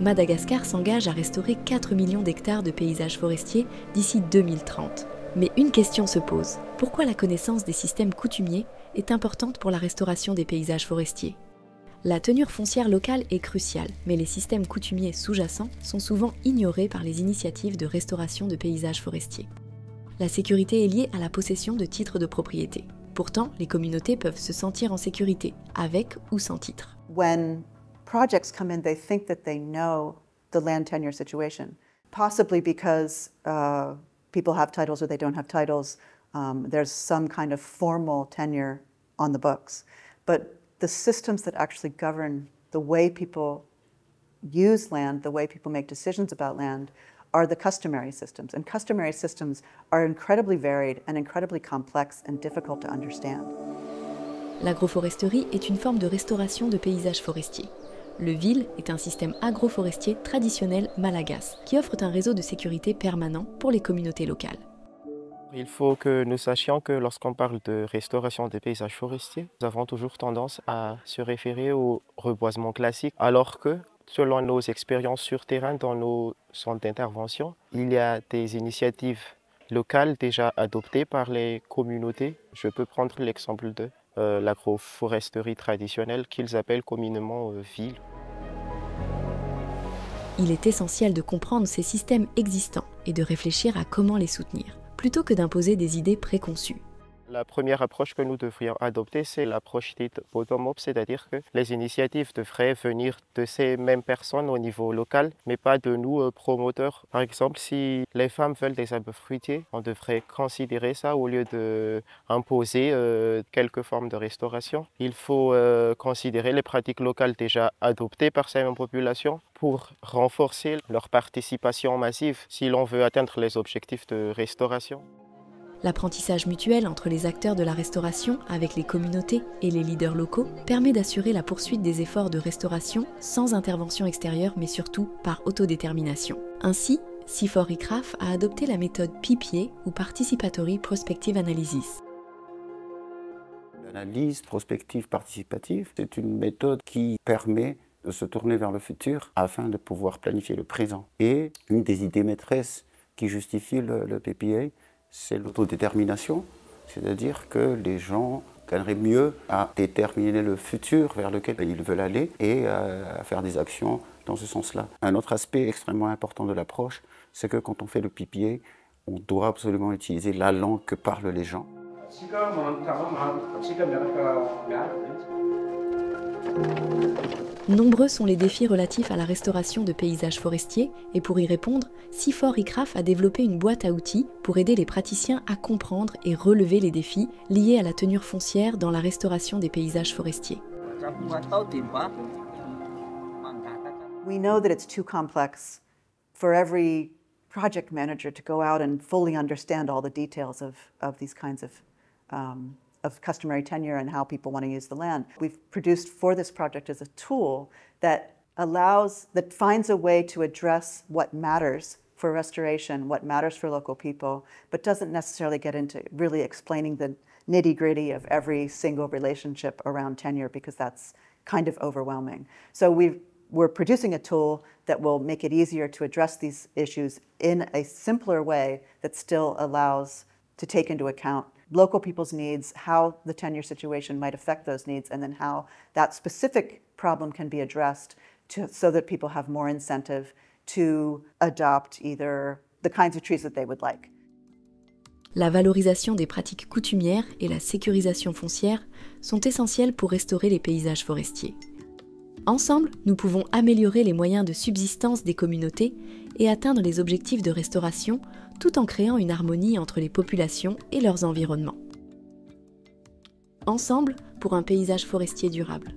Madagascar s'engage à restaurer 4 millions d'hectares de paysages forestiers d'ici 2030. Mais une question se pose. Pourquoi la connaissance des systèmes coutumiers est importante pour la restauration des paysages forestiers ? La tenure foncière locale est cruciale, mais les systèmes coutumiers sous-jacents sont souvent ignorés par les initiatives de restauration de paysages forestiers. La sécurité est liée à la possession de titres de propriété. Pourtant, les communautés peuvent se sentir en sécurité, avec ou sans titre. When projects come in, they think that they know the land tenure situation, possibly because people have titles or they don't have titles. There's some kind of formal tenure on the books. But the systems that actually govern the way people use land, the way people make decisions about land, are the customary systems. And customary systems are incredibly varied and incredibly complex and difficult to understand. L'agroforesterie est une forme de restauration de paysages forestiers. Le VIL est un système agroforestier traditionnel malagasy qui offre un réseau de sécurité permanent pour les communautés locales. Il faut que nous sachions que lorsqu'on parle de restauration des paysages forestiers, nous avons toujours tendance à se référer au reboisement classique, alors que, selon nos expériences sur terrain dans nos centres d'intervention, il y a des initiatives locales déjà adoptées par les communautés. Je peux prendre l'exemple de l'agroforesterie traditionnelle qu'ils appellent communément VIL. Il est essentiel de comprendre ces systèmes existants et de réfléchir à comment les soutenir, plutôt que d'imposer des idées préconçues. La première approche que nous devrions adopter, c'est l'approche dite bottom-up, c'est-à-dire que les initiatives devraient venir de ces mêmes personnes au niveau local, mais pas de nous, promoteurs. Par exemple, si les femmes veulent des arbres fruitiers, on devrait considérer ça au lieu d'imposer quelques formes de restauration. Il faut considérer les pratiques locales déjà adoptées par ces mêmes populations pour renforcer leur participation massive si l'on veut atteindre les objectifs de restauration. L'apprentissage mutuel entre les acteurs de la restauration avec les communautés et les leaders locaux permet d'assurer la poursuite des efforts de restauration sans intervention extérieure mais surtout par autodétermination. Ainsi, CIFOR-ICRAF a adopté la méthode PPA ou Participatory Prospective Analysis. L'analyse prospective participative, c'est une méthode qui permet de se tourner vers le futur afin de pouvoir planifier le présent. Et une des idées maîtresses qui justifie le PPA, c'est l'autodétermination, c'est-à-dire que les gens gagneraient mieux à déterminer le futur vers lequel ils veulent aller et à faire des actions dans ce sens-là. Un autre aspect extrêmement important de l'approche, c'est que quand on fait le PPA, on doit absolument utiliser la langue que parlent les gens. Nombreux sont les défis relatifs à la restauration de paysages forestiers et pour y répondre, CIFOR-ICRAF a développé une boîte à outils pour aider les praticiens à comprendre et relever les défis liés à la tenure foncière dans la restauration des paysages forestiers. We know that it's too complex for every project manager to go out and fully understand all the details of these kinds of customary tenure and how people want to use the land. We've produced for this project as a tool that finds a way to address what matters for restoration, what matters for local people, but doesn't necessarily get into really explaining the nitty-gritty of every single relationship around tenure because that's kind of overwhelming. So we're producing a tool that will make it easier to address these issues in a simpler way that still allows to take into account local people's needs, how the tenure situation might affect those needs, and then how that specific problem can be addressed so that people have more incentive to adopt either the kinds of trees that they would like. La valorisation des pratiques coutumières et la sécurisation foncière sont essentielles pour restaurer les paysages forestiers. Ensemble, nous pouvons améliorer les moyens de subsistance des communautés et atteindre les objectifs de restauration tout en créant une harmonie entre les populations et leurs environnements. Ensemble pour un paysage forestier durable.